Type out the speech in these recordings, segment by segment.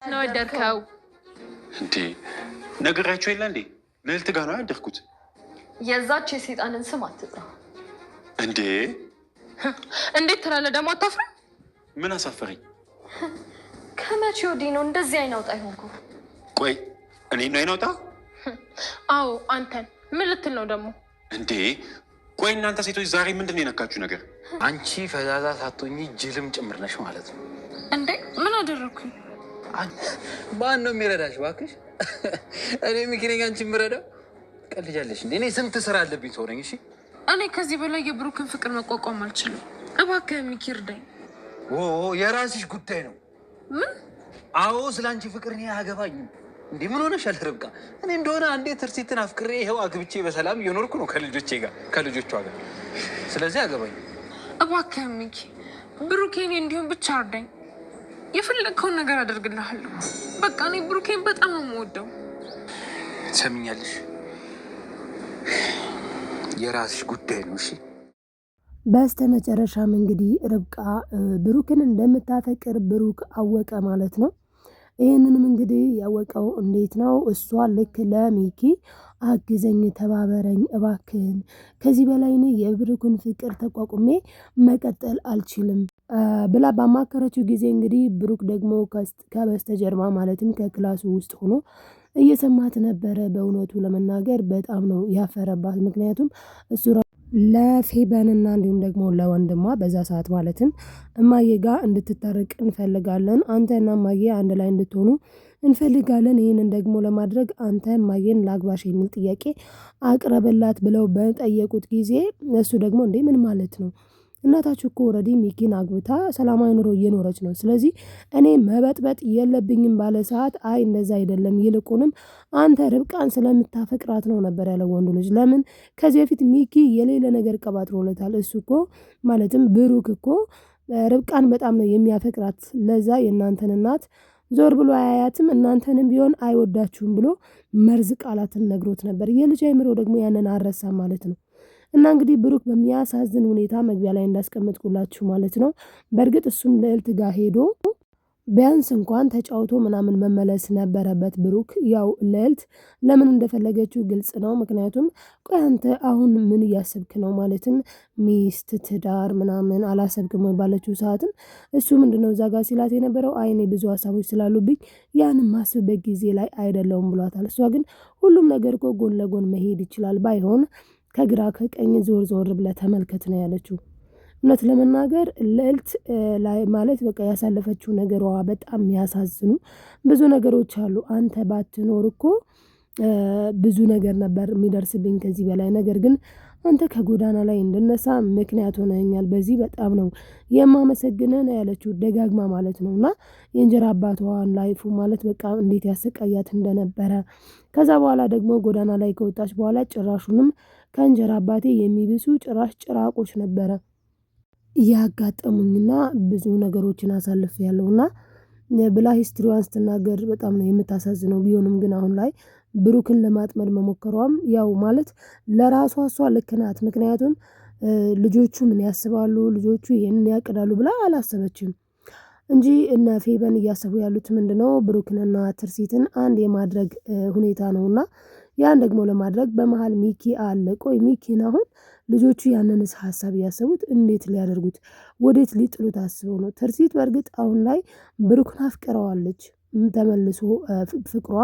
ነው ደርከው እንዴ? ነገራችሁ የለ እንዴ? ልዕልት ጋር ነው ያደርኩት። የዛች የሰይጣንን ስም አትጥራ እንዴ! እንዴት ትላለህ ደግሞ? አታፍርም? ምን አሳፈረኝ? ከመቼ ወዲህ ነው እንደዚህ አይናውጣ ይሆንኩ? ቆይ እኔ ነው አይናውጣ? አዎ አንተን። ምን ልትል ነው ደግሞ? እንዴ ቆይ እናንተ ሴቶች ዛሬ ምንድን ነው የነካችሁ ነገር? አንቺ ፈዛዛ ሳትሆኚ ጅልም ጭምር ነሽ ማለት ነው። እንዴ ምን አደረኩኝ? ማን ነው የሚረዳሽ? እባክሽ እኔ ሚኪነኝ አንቺ የምረዳው ቀልጃለሽ እንዴ? እኔ ስንት ስራ አለብኝ ሰው ነኝ። እሺ እኔ ከዚህ በላይ የብሩክን ፍቅር መቋቋም አልችልም። እባክህ ሚኪ እርዳኝ። የራስሽ ጉዳይ ነው። ምን? አዎ ስለ አንቺ ፍቅር እኔ አያገባኝም። እንዴ ምን ሆነሻል ርብቃ? እኔ እንደሆነ አንዴ ትርሲትን አፍቅሬ ይኸው አግብቼ በሰላም እየኖርኩ ነው ከልጆቿ ጋር። ስለዚህ አያገባኝም። እባክህ ሚኪ ብሩኬን እንዲሁም ብቻ እርዳኝ። የፈለግከውን ነገር አደርግልሃለሁ። በቃ እኔ ብሩኬን በጣም ነው የምወደው። ትሰሚኛለሽ? የራስሽ ጉዳይ ነው። እሺ በስተ መጨረሻም እንግዲህ ርብቃ ብሩክን እንደምታፈቅር ብሩክ አወቀ ማለት ነው። ይህንንም እንግዲህ ያወቀው እንዴት ነው? እሷ ልክ ለሚኪ አግዘኝ፣ ተባበረኝ እባክህን፣ ከዚህ በላይ እኔ የብሩክን ፍቅር ተቋቁሜ መቀጠል አልችልም ብላ ባማከረችው ጊዜ እንግዲህ ብሩክ ደግሞ ከበስተጀርባ ማለትም ከክላሱ ውስጥ ሆኖ እየሰማት ነበረ። በእውነቱ ለመናገር በጣም ነው ያፈረባት። ምክንያቱም እሱ ለፌበንና እንዲሁም ደግሞ ለወንድሟ በዛ ሰዓት ማለትም እማዬ ጋር እንድትታረቅ እንፈልጋለን፣ አንተና እማዬ አንድ ላይ እንድትሆኑ እንፈልጋለን። ይህንን ደግሞ ለማድረግ አንተ እማዬን ላግባሽ የሚል ጥያቄ አቅርብላት ብለው በጠየቁት ጊዜ እሱ ደግሞ እንዴ ምን ማለት ነው? እናታችሁ እኮ ኦልሬዲ ሚኪን አግብታ ሰላማዊ ኑሮ እየኖረች ነው። ስለዚህ እኔ መበጥበጥ የለብኝም ባለ ሰዓት አይ እንደዛ አይደለም፣ ይልቁንም አንተ ርብቃን ስለምታፈቅራት ነው ነበር ያለው ወንዱ ልጅ። ለምን ከዚህ በፊት ሚኪ የሌለ ነገር ቀባጥሮለታል። እሱ እኮ ማለትም ብሩክ እኮ ርብቃን በጣም ነው የሚያፈቅራት። ለዛ የእናንተን እናት ዞር ብሎ አያያትም፣ እናንተንም ቢሆን አይወዳችሁም ብሎ መርዝ ቃላትን ነግሮት ነበር። የልጅ አይምሮ ደግሞ ያንን አረሳ ማለት ነው። እና እንግዲህ ብሩክ በሚያሳዝን ሁኔታ መግቢያ ላይ እንዳስቀመጥኩላችሁ ማለት ነው። በእርግጥ እሱም ልዕልት ጋር ሄዶ ቢያንስ እንኳን ተጫውቶ ምናምን መመለስ ነበረበት ብሩክ። ያው ልዕልት ለምን እንደፈለገችው ግልጽ ነው። ምክንያቱም ቆይ አንተ አሁን ምን እያሰብክ ነው? ማለትም ሚስት፣ ትዳር ምናምን አላሰብክም ወይ ባለችው ሰዓትም እሱ ምንድነው እዛ ጋር ሲላት የነበረው አይኔ ብዙ ሀሳቦች ስላሉብኝ ያንን ማስብበት ጊዜ ላይ አይደለውም ብሏታል። እሷ ግን ሁሉም ነገር እኮ ጎን ለጎን መሄድ ይችላል፣ ባይሆን ከግራ ከቀኝ ዞር ዞር ብለህ ተመልከት ነው ያለችው። እውነት ለመናገር ልዕልት ላይ ማለት በቃ ያሳለፈችው ነገሯ በጣም ያሳዝኑ ብዙ ነገሮች አሉ። አንተ ባትኖር እኮ ብዙ ነገር ነበር የሚደርስብኝ ከዚህ በላይ፣ ነገር ግን አንተ ከጎዳና ላይ እንድነሳ ምክንያት ሆነኛል። በዚህ በጣም ነው የማመሰግነህ ነው ያለችው ደጋግማ ማለት ነው። እና የእንጀራ አባቷን ላይፉ ማለት በቃ እንዴት ያሰቃያት እንደነበረ፣ ከዛ በኋላ ደግሞ ጎዳና ላይ ከወጣች በኋላ ጭራሹንም ከእንጀራ አባቴ የሚብሱ ጭራሽ ጭራቆች ነበረ ያጋጠሙኝና ብዙ ነገሮችን አሳልፍ ያለውና ብላ ሂስትሪዋን ስትናገር በጣም ነው የምታሳዝነው። ቢሆንም ግን አሁን ላይ ብሩክን ለማጥመድ መሞከሯም ያው ማለት ለራሷ እሷ ልክ ናት። ምክንያቱም ልጆቹ ምን ያስባሉ፣ ልጆቹ ይሄንን ያቅዳሉ ብላ አላሰበችም እንጂ እነ ፌበን እያሰቡ ያሉት ምንድነው ብሩክንና ትርሲትን አንድ የማድረግ ሁኔታ ነውና ያን ደግሞ ለማድረግ በመሃል ሚኪ አለ። ቆይ ሚኪን አሁን ልጆቹ ያንንስ ሀሳብ እያሰቡት እንዴት ሊያደርጉት ወዴት ሊጥሉት አስበው ነው? ትርሲት በእርግጥ አሁን ላይ ብሩክን አፍቅረዋለች። ተመልሶ ፍቅሯ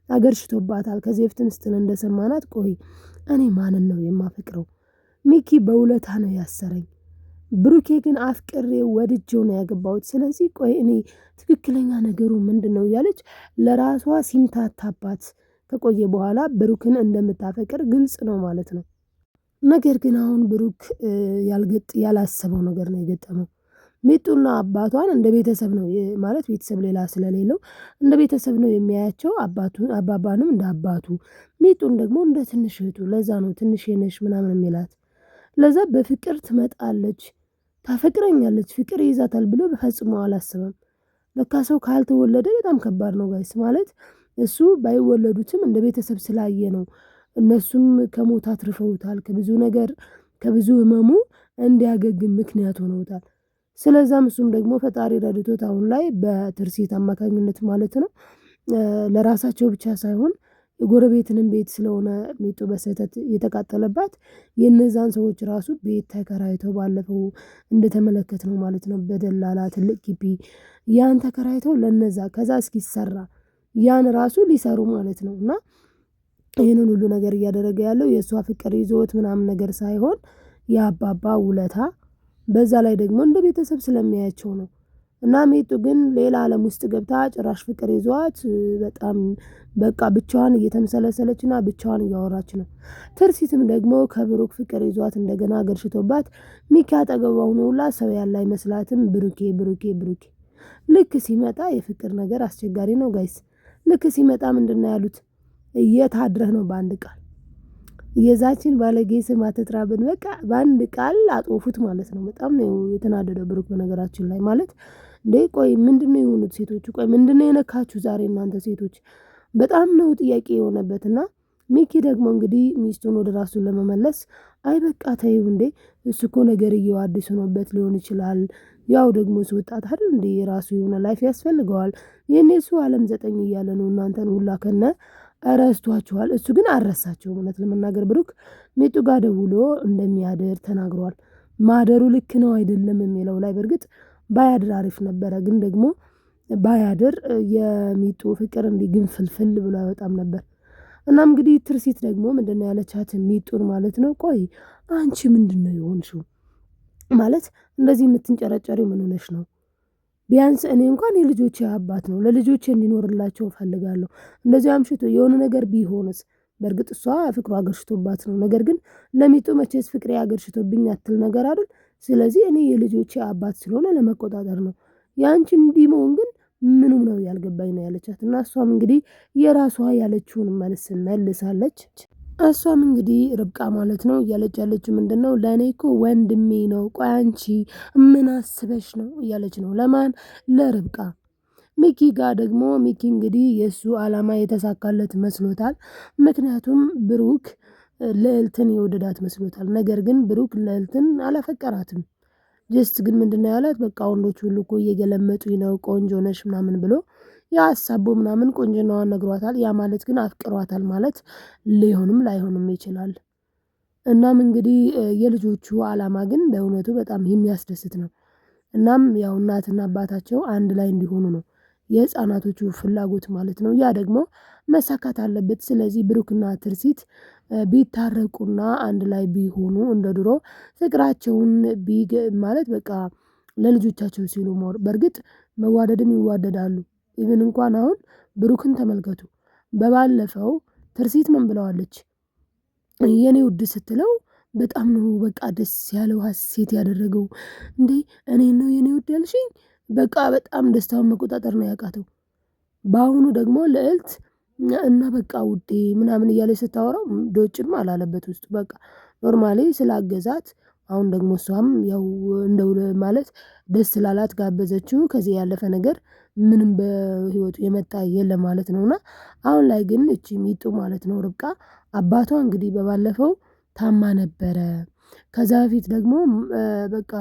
አገርሽቶባታል። ከዚህ በፊትም ስትል እንደሰማናት ቆይ እኔ ማንን ነው የማፈቅረው? ሚኪ በውለታ ነው ያሰረኝ፣ ብሩኬ ግን አፍቅሬ ወድጄው ነው ያገባሁት። ስለዚህ ቆይ እኔ ትክክለኛ ነገሩ ምንድን ነው እያለች ለራሷ ሲምታታባት ከቆየ በኋላ ብሩክን እንደምታፈቅር ግልጽ ነው ማለት ነው። ነገር ግን አሁን ብሩክ ያላሰበው ነገር ነው የገጠመው። ሚጡና አባቷን እንደ ቤተሰብ ነው ማለት ቤተሰብ ሌላ ስለሌለው እንደ ቤተሰብ ነው የሚያያቸው። አባባንም እንደ አባቱ፣ ሚጡን ደግሞ እንደ ትንሽ እህቱ። ለዛ ነው ትንሽ ነሽ ምናምን የሚላት። ለዛ በፍቅር ትመጣለች፣ ታፈቅረኛለች፣ ፍቅር ይይዛታል ብሎ በፈጽሞ አላስበም። ለካ ሰው ካልተወለደ በጣም ከባድ ነው ጋይስ። ማለት እሱ ባይወለዱትም እንደ ቤተሰብ ስላየ ነው። እነሱም ከሞት አትርፈውታል። ከብዙ ነገር ከብዙ ህመሙ እንዲያገግም ምክንያት ሆነውታል። ስለዛም እሱም ደግሞ ፈጣሪ ረድቶት አሁን ላይ በትርሲት አማካኝነት ማለት ነው ለራሳቸው ብቻ ሳይሆን የጎረቤትንም ቤት ስለሆነ ሚጡ በስህተት የተቃጠለባት የነዛን ሰዎች ራሱ ቤት ተከራይተው ባለፈው እንደተመለከትነው ማለት ነው በደላላ ትልቅ ግቢ ያን ተከራይተው ለነዛ ከዛ እስኪሰራ ያን ራሱ ሊሰሩ ማለት ነው። እና ይህንን ሁሉ ነገር እያደረገ ያለው የእሷ ፍቅር ይዞት ምናምን ነገር ሳይሆን የአባባ ውለታ በዛ ላይ ደግሞ እንደ ቤተሰብ ስለሚያያቸው ነው። እና ሚጡ ግን ሌላ ዓለም ውስጥ ገብታ ጭራሽ ፍቅር ይዟት በጣም በቃ ብቻዋን እየተመሰለሰለችና ብቻዋን እያወራች ነው። ትርሲትም ደግሞ ከብሩክ ፍቅር ይዟት እንደገና ገርሽቶባት ሚኪ አጠገቧ ሆኖ ሁላ ሰው ያለ አይመስላትም። ብሩኬ ብሩኬ ብሩኬ ልክ ሲመጣ የፍቅር ነገር አስቸጋሪ ነው ጋይስ። ልክ ሲመጣ ምንድነው ያሉት? እየታድረህ ነው በአንድ ቃል የዛችን ባለጌ ስም አትጥራብን። በቃ በአንድ ቃል አጦፉት ማለት ነው። በጣም ነው የተናደደው ብሩክ በነገራችን ላይ ማለት እንዴ ቆይ ምንድነው የሆኑት ሴቶቹ? ቆይ ምንድነው የነካችሁ ዛሬ እናንተ ሴቶች? በጣም ነው ጥያቄ የሆነበትና ሚኪ ደግሞ እንግዲህ ሚስቱን ወደ ራሱ ለመመለስ አይ በቃ ተይው እንዴ እሱ እኮ ነገርየው አዲስ ሆኖበት ሊሆን ይችላል። ያው ደግሞ ወጣት አይደል እንዴ የራሱ የሆነ ላይፍ ያስፈልገዋል። የኔ እሱ ዓለም 9 እያለ ነው እናንተን ሁላ ከነ ረስቷችኋል። እሱ ግን አልረሳቸውም። እውነት ለመናገር ብሩክ ሚጡ ጋር ደውሎ እንደሚያድር ተናግሯል። ማደሩ ልክ ነው አይደለም የሚለው ላይ በርግጥ ባያድር አሪፍ ነበረ። ግን ደግሞ ባያድር የሚጡ ፍቅር እንዲህ ግንፍልፍል ብሎ አይወጣም ነበር። እናም እንግዲህ ትርሲት ደግሞ ምንድነው ያለቻት ሚጡን ማለት ነው ቆይ አንቺ ምንድነው የሆንሽው? ማለት እንደዚህ የምትንጨረጨሪው ምን ሆነሽ ነው? ቢያንስ እኔ እንኳን የልጆቼ አባት ነው ለልጆቼ እንዲኖርላቸው እፈልጋለሁ። እንደዚህ አምሽቶ የሆነ ነገር ቢሆንስ? በእርግጥ እሷ ፍቅሩ አገርሽቶባት ነው። ነገር ግን ለሚጡ መቼስ ፍቅሬ አገርሽቶብኝ አትል ነገር አይደል? ስለዚህ እኔ የልጆቼ አባት ስለሆነ ለመቆጣጠር ነው። ያንቺ እንዲህ መሆን ግን ምኑም ነው ያልገባኝ ነው ያለቻት። እና እሷም እንግዲህ የራሷ ያለችውን መልስ መልሳለች። እሷም እንግዲህ ርብቃ ማለት ነው እያለች ያለችው ምንድነው ለእኔ እኮ ወንድሜ ነው። ቆይ አንቺ ምን አስበሽ ነው እያለች ነው። ለማን? ለርብቃ። ሚኪ ጋር ደግሞ ሚኪ እንግዲህ የእሱ ዓላማ የተሳካለት መስሎታል። ምክንያቱም ብሩክ ልዕልትን የወደዳት መስሎታል። ነገር ግን ብሩክ ልዕልትን አላፈቀራትም። ጀስት ግን ምንድነው ያላት? በቃ ወንዶች ሁሉ እኮ እየገለመጡኝ ነው ቆንጆ ነሽ ምናምን ብሎ የሀሳቡ ምናምን ቆንጅናዋን ነግሯታል። ያ ማለት ግን አፍቅሯታል ማለት ሊሆንም ላይሆንም ይችላል። እናም እንግዲህ የልጆቹ ዓላማ ግን በእውነቱ በጣም የሚያስደስት ነው። እናም ያው እናትና አባታቸው አንድ ላይ እንዲሆኑ ነው የህፃናቶቹ ፍላጎት ማለት ነው። ያ ደግሞ መሳካት አለበት። ስለዚህ ብሩክና ትርሲት ቢታረቁና አንድ ላይ ቢሆኑ እንደ ድሮ ፍቅራቸውን ማለት በቃ ለልጆቻቸው ሲሉ በእርግጥ መዋደድም ይዋደዳሉ። ኢቭን እንኳን አሁን ብሩክን ተመልከቱ። በባለፈው ትርሲት ምን ብለዋለች? የኔ ውድ ስትለው በጣም ነው በቃ ደስ ያለው ሀሴት ያደረገው። እንዴ እኔን ነው የኔ ውድ ያልሽኝ? በቃ በጣም ደስታውን መቆጣጠር ነው ያቃተው። በአሁኑ ደግሞ ልዕልት እና በቃ ውዴ ምናምን እያለች ስታወራው ዶጭም አላለበት ውስጥ በቃ ኖርማሊ ስላገዛት አሁን ደግሞ እሷም ያው እንደው ማለት ደስ ስላላት ጋበዘችው። ከዚህ ያለፈ ነገር ምንም በህይወቱ የመጣ የለም ማለት ነውና አሁን ላይ ግን እቺ ሚጡ ማለት ነው ርብቃ አባቷ እንግዲህ በባለፈው ታማ ነበረ። ከዛ በፊት ደግሞ በቃ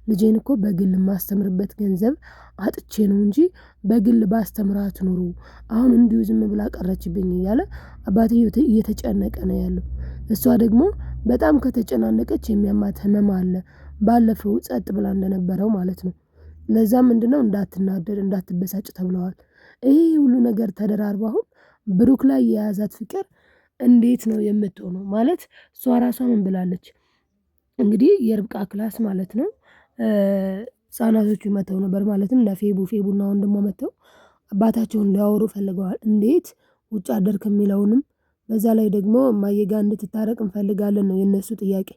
ልጄን እኮ በግል የማስተምርበት ገንዘብ አጥቼ ነው እንጂ በግል ባስተምራት ኑሮ አሁን እንዲሁ ዝም ብላ ቀረችብኝ እያለ አባትየው እየተጨነቀ ነው ያለው። እሷ ደግሞ በጣም ከተጨናነቀች የሚያማት ህመም አለ። ባለፈው ጸጥ ብላ እንደነበረው ማለት ነው። ለዛ ምንድነው እንዳትናደድ እንዳትበሳጭ ተብለዋል። ይሄ ሁሉ ነገር ተደራርቦ አሁን ብሩክ ላይ የያዛት ፍቅር እንዴት ነው የምትሆነው? ማለት እሷ ራሷ ምን ብላለች? እንግዲህ የርብቃ ክላስ ማለት ነው ህፃናቶቹ መተው ነበር ማለትም ፌቡና ወንድሟ መተው አባታቸውን እንዲያወሩ ፈልገዋል። እንዴት ውጭ አደርክ የሚለውንም በዛ ላይ ደግሞ እማዬ ጋር እንድትታረቅ እንፈልጋለን ነው የነሱ ጥያቄ።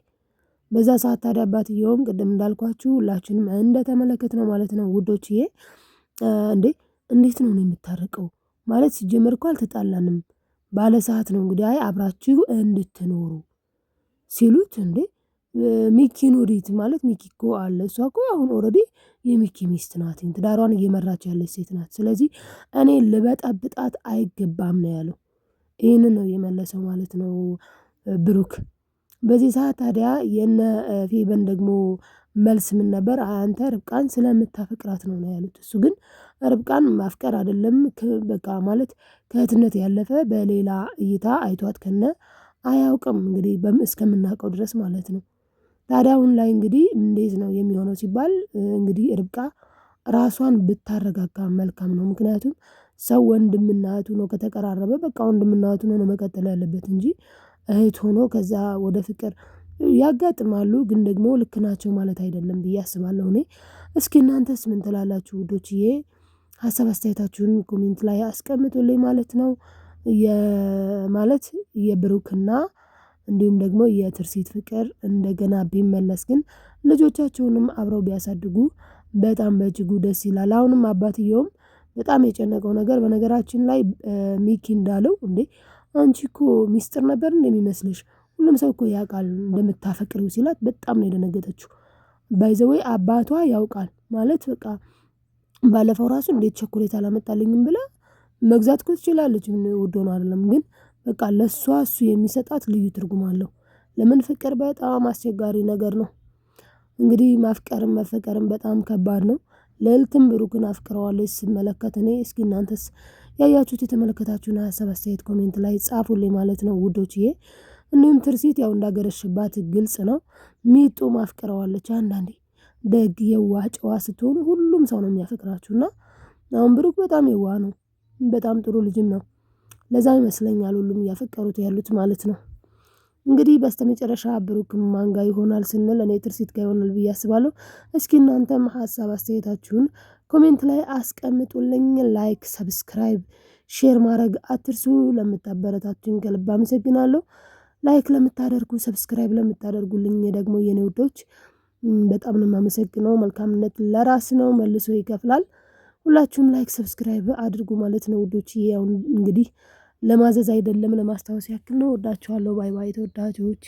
በዛ ሰዓት ታዲያ አባትየውም ቅድም እንዳልኳችሁ ሁላችንም እንደተመለከትነው ማለት ነው ውዶችዬ እንዴ እንዴት ነው የምታረቀው? ማለት ሲጀመር እኮ አልተጣላንም ባለ ሰዓት ነው እንግዲህ አይ አብራችሁ እንድትኖሩ ሲሉት እንዴ ሚኪን ወዴት ማለት ሚኪ እኮ አለ። እሷ እኮ አሁን ኦልሬዲ የሚኪ ሚስት ናት። ትዳሯን እየመራች ያለች ሴት ናት። ስለዚህ እኔ ልበጠብጣት አይገባም ነው ያለው። ይህንን ነው የመለሰው ማለት ነው ብሩክ። በዚህ ሰዓት ታዲያ የነ ፌበን ደግሞ መልስ ምን ነበር? አንተ ርብቃን ስለምታፈቅራት ነው ያሉት። እሱ ግን ርብቃን ማፍቀር አይደለም በቃ ማለት ከእህትነት ያለፈ በሌላ እይታ አይቷት ከነ አያውቅም እንግዲህ እስከምናውቀው ድረስ ማለት ነው። ታዲያ አሁን ላይ እንግዲህ እንዴት ነው የሚሆነው ሲባል እንግዲህ ርብቃ ራሷን ብታረጋጋ መልካም ነው። ምክንያቱም ሰው ወንድምና እህት ሆኖ ከተቀራረበ በቃ ወንድምና እህት ሆኖ መቀጠል ያለበት እንጂ እህት ሆኖ ከዛ ወደ ፍቅር ያጋጥማሉ፣ ግን ደግሞ ልክ ናቸው ማለት አይደለም ብዬ አስባለሁ እኔ። እስኪ እናንተስ ምን ትላላችሁ ውዶችዬ? ሀሳብ አስተያየታችሁን ኮሜንት ላይ አስቀምጡልኝ ማለት ነው። ማለት የብሩክና እንዲሁም ደግሞ የትርሲት ፍቅር እንደገና ቢመለስ ግን ልጆቻቸውንም አብረው ቢያሳድጉ በጣም በእጅጉ ደስ ይላል። አሁንም አባትየውም በጣም የጨነቀው ነገር በነገራችን ላይ ሚኪ እንዳለው እንዴ አንቺ እኮ ሚስጥር ነበር እንደሚመስልሽ ሁሉም ሰው እኮ ያውቃል እንደምታፈቅሪው ሲላት በጣም ነው የደነገጠችው። ባይ ዘ ዌይ አባቷ ያውቃል ማለት በቃ ባለፈው ራሱ እንዴት ቸኮሌት አላመጣልኝም ብላ መግዛት እኮ ትችላለች፣ ምን ውድ ሆኖ አይደለም። ግን በቃ ለእሷ እሱ የሚሰጣት ልዩ ትርጉም አለው። ለምን ፍቅር በጣም አስቸጋሪ ነገር ነው። እንግዲህ ማፍቀርም መፈቀርም በጣም ከባድ ነው። ልዕልትም ብሩክን አፍቅረዋለች ስመለከት እኔ። እስኪ እናንተስ ያያችሁት የተመለከታችሁን ሀሳብ አስተያየት ኮሜንት ላይ ጻፉልኝ ማለት ነው ውዶችዬ። እንዲሁም ትርሲት ያው እንዳገረሽባት ግልጽ ነው። ሚጡ ማፍቅረዋለች። አንዳንዴ ደግ የዋህ ጨዋ ስትሆኑ ሁሉም ሰው ነው የሚያፈቅራችሁ እና አሁን ብሩክ በጣም የዋህ ነው፣ በጣም ጥሩ ልጅም ነው። ለዛ ይመስለኛል ሁሉም እያፈቀሩት ያሉት ማለት ነው። እንግዲህ በስተመጨረሻ ብሩክ ማን ጋር ይሆናል ስንል እኔ ትርሲት ጋር ይሆናል ብዬ አስባለሁ። እስኪ እናንተም ሀሳብ አስተያየታችሁን ኮሜንት ላይ አስቀምጡልኝ። ላይክ፣ ሰብስክራይብ፣ ሼር ማድረግ አትርሱ። ለምታበረታቱኝ ከልብ አመሰግናለሁ። ላይክ ለምታደርጉ ሰብስክራይብ ለምታደርጉልኝ ደግሞ የኔ ውዶች በጣም ነው የማመሰግነው። መልካምነት ለራስ ነው መልሶ ይከፍላል። ሁላችሁም ላይክ ሰብስክራይብ አድርጉ ማለት ነው ውዶች። ያው እንግዲህ ለማዘዝ አይደለም ለማስታወስ ያክል ነው። ወዳችኋለሁ። ባይ ባይ ተወዳጆች።